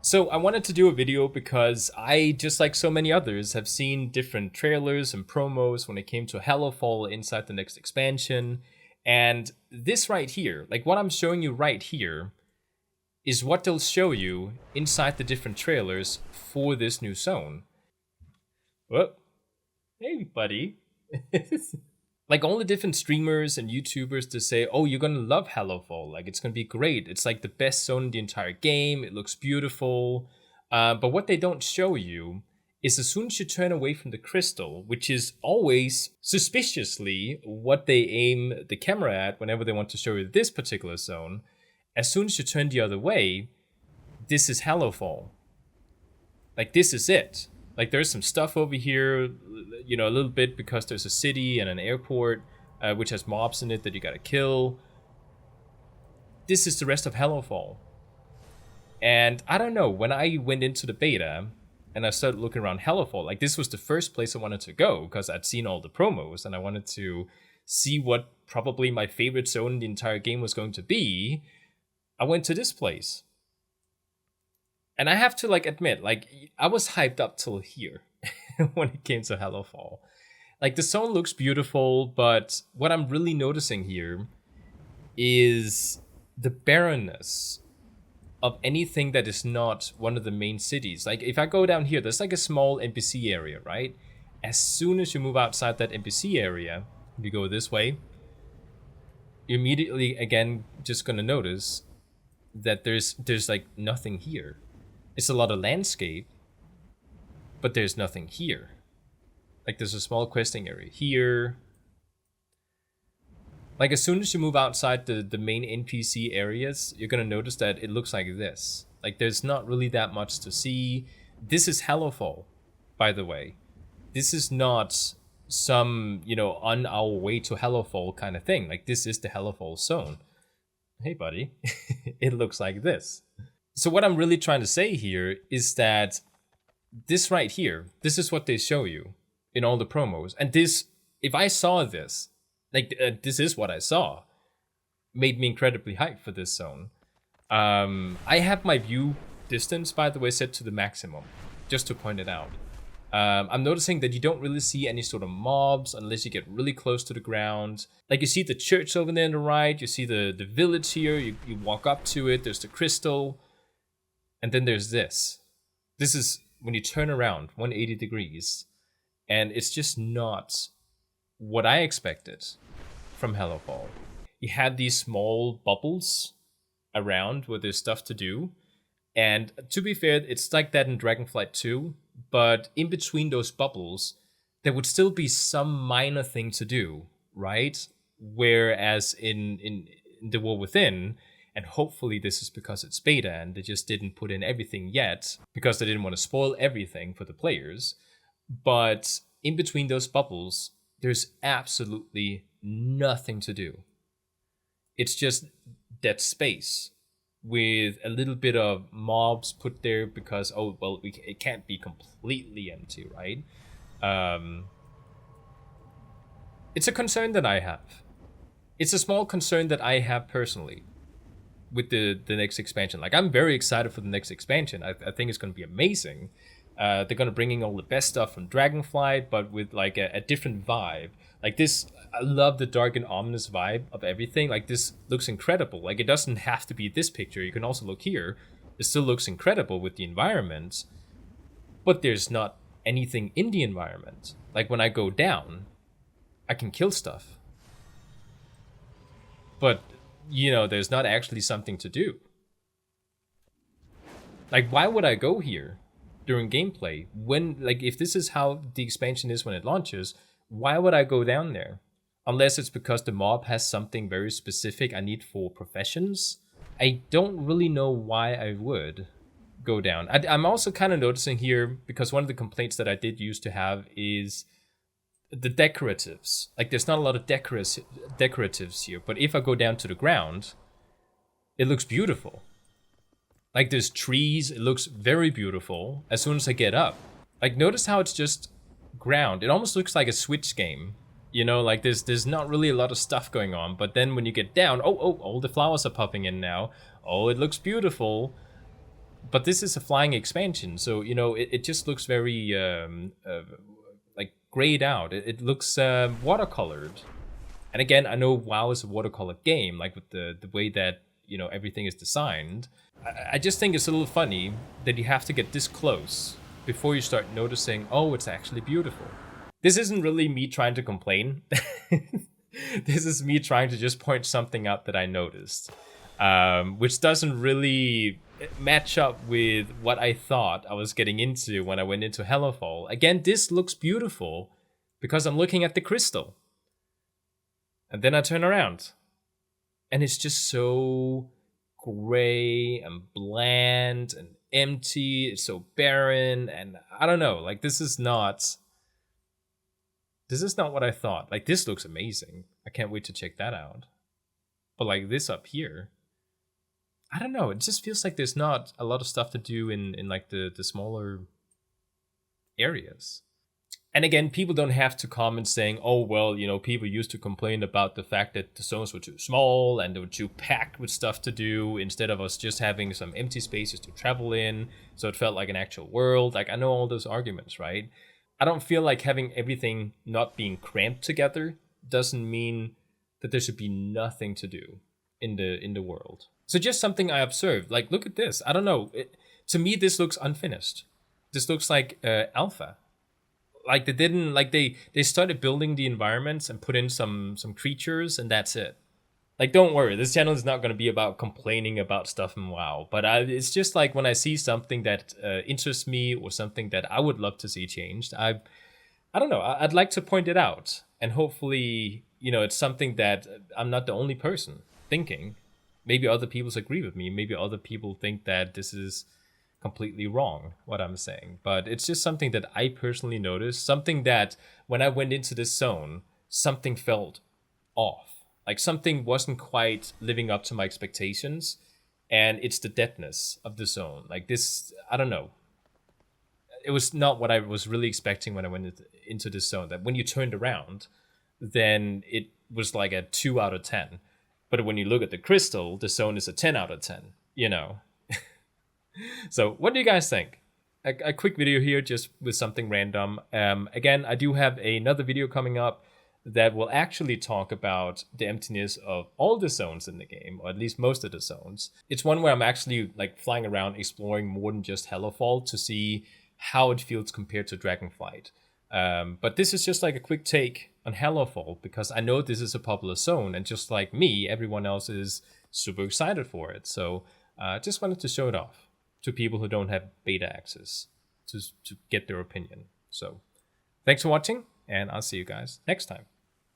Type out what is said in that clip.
So I wanted to do a video because I, just like so many others, have seen different trailers and promos when it came to Hallowfall inside the next expansion. And this right here, like what I'm showing you right here, is what they'll show you inside the different trailers for this new zone. Whoop. Hey, buddy. Like all the different streamers and YouTubers to say, oh, you're gonna love Hallowfall. Like it's gonna be great. It's like the best zone in the entire game. It looks beautiful. But what they don't show you is as soon as you turn away from the crystal, which is always suspiciously what they aim the camera at whenever they want to show you this particular zone, as soon as you turn the other way, this is Hallowfall. Like this is it. Like there's some stuff over here, a little bit because there's a city and an airport, which has mobs in it that you gotta kill. This is the rest of Hallowfall. And I don't know, when I went into the beta and I started looking around Hallowfall, like this was the first place I wanted to go because I'd seen all the promos and I wanted to see what probably my favorite zone in the entire game was going to be. I went to this place. And I have to admit, I was hyped up till here when it came to Hallowfall. Like the zone looks beautiful, but what I'm really noticing here is the barrenness of anything that is not one of the main cities. Like if I go down here, there's like a small NPC area, right? As soon as you move outside that NPC area, if you go this way, you're immediately again just gonna notice that there's like nothing here. It's a lot of landscape, but there's nothing here. Like there's a small questing area here. Like as soon as you move outside the main NPC areas, you're gonna notice that it looks like this. Like there's not really that much to see. This is Hallowfall, by the way. This is not some, on our way to Hallowfall kind of thing. Like this is the Hallowfall zone. Hey buddy, it looks like this. So what I'm really trying to say here is that this right here, this is what they show you in all the promos. And this, if I saw this, this is what I saw, made me incredibly hyped for this zone. I have my view distance, by the way, set to the maximum, just to point it out. I'm noticing that you don't really see any sort of mobs unless you get really close to the ground. Like you see the church over there on the right, you see the village here, you walk up to it, there's the crystal. And then there's this. This is when you turn around 180 degrees. And it's just not what I expected from Hallowfall. You have these small bubbles around where there's stuff to do. And to be fair, it's like that in Dragonflight 2. But in between those bubbles, there would still be some minor thing to do, right? Whereas in The War Within, and hopefully this is because it's beta and they just didn't put in everything yet because they didn't want to spoil everything for the players. But in between those bubbles, there's absolutely nothing to do. It's just that space with a little bit of mobs put there because, it can't be completely empty, right? It's a concern that I have. It's a small concern that I have personally with the next expansion. Like I'm very excited for the next expansion. I think it's going to be amazing. They're going to bring in all the best stuff from Dragonflight, but with like a different vibe. Like this, I love the dark and ominous vibe of everything. Like this looks incredible. Like it doesn't have to be this picture. You can also look here. It still looks incredible with the environment, but there's not anything in the environment. Like when I go down, I can kill stuff. But there's not actually something to do. Like, why would I go here during gameplay? If this is how the expansion is when it launches, why would I go down there? Unless it's because the mob has something very specific I need for professions. I don't really know why I would go down. I'm also kind of noticing here, because one of the complaints that I did used to have is the decoratives. Like there's not a lot of decoratives here, but if I go down to the ground, it looks beautiful. Like there's trees, it looks very beautiful as soon as I get up. Like notice how it's just ground. It almost looks like a Switch game. Like there's not really a lot of stuff going on, but then when you get down, all the flowers are popping in now. Oh, it looks beautiful. But this is a flying expansion, so you know it just looks very like grayed out. It looks watercolored. And again, I know WoW is a watercolor game, like with the way that you know everything is designed. I just think it's a little funny that you have to get this close before you start noticing, oh, it's actually beautiful. This isn't really me trying to complain. This is me trying to just point something out that I noticed, which doesn't really match up with what I thought I was getting into when I went into Hallowfall. Again, this looks beautiful because I'm looking at the crystal. And then I turn around and it's just so gray and bland and empty. It's so barren. And I don't know, like this is not what I thought. Like this looks amazing. I can't wait to check that out. But like this up here, I don't know. It just feels like there's not a lot of stuff to do in like the smaller areas. And again, people don't have to comment saying, oh, well, you know, people used to complain about the fact that the zones were too small and they were too packed with stuff to do instead of us just having some empty spaces to travel in. So it felt like an actual world. Like, I know all those arguments, right? I don't feel like having everything not being cramped together doesn't mean that there should be nothing to do in the world. So just something I observed. Like, look at this. I don't know. To me, this looks unfinished. This looks like alpha. Like they started building the environments and put in some creatures and that's it. Like, don't worry, this channel is not going to be about complaining about stuff in WoW, but it's just like when I see something that interests me or something that I would love to see changed, I don't know, I'd like to point it out, and hopefully, you know, it's something that I'm not the only person thinking. Maybe other people agree with me. Maybe other people think that this is completely wrong, what I'm saying. But it's just something that I personally noticed. Something that when I went into this zone, something felt off. Like something wasn't quite living up to my expectations. And it's the deadness of the zone. Like this, I don't know. It was not what I was really expecting when I went into this zone. That when you turned around, then it was like a 2 out of 10. But when you look at the crystal, the zone is a 10 out of 10, you know. So what do you guys think? A quick video here just with something random. Again, I do have another video coming up that will actually talk about the emptiness of all the zones in the game, or at least most of the zones. It's one where I'm actually like flying around exploring more than just Hallowfall to see how it feels compared to Dragonflight. But this is just like a quick take on Hallowfall because I know this is a popular zone, and just like me, everyone else is super excited for it. So I just wanted to show it off to people who don't have beta access to get their opinion. So thanks for watching, and I'll see you guys next time.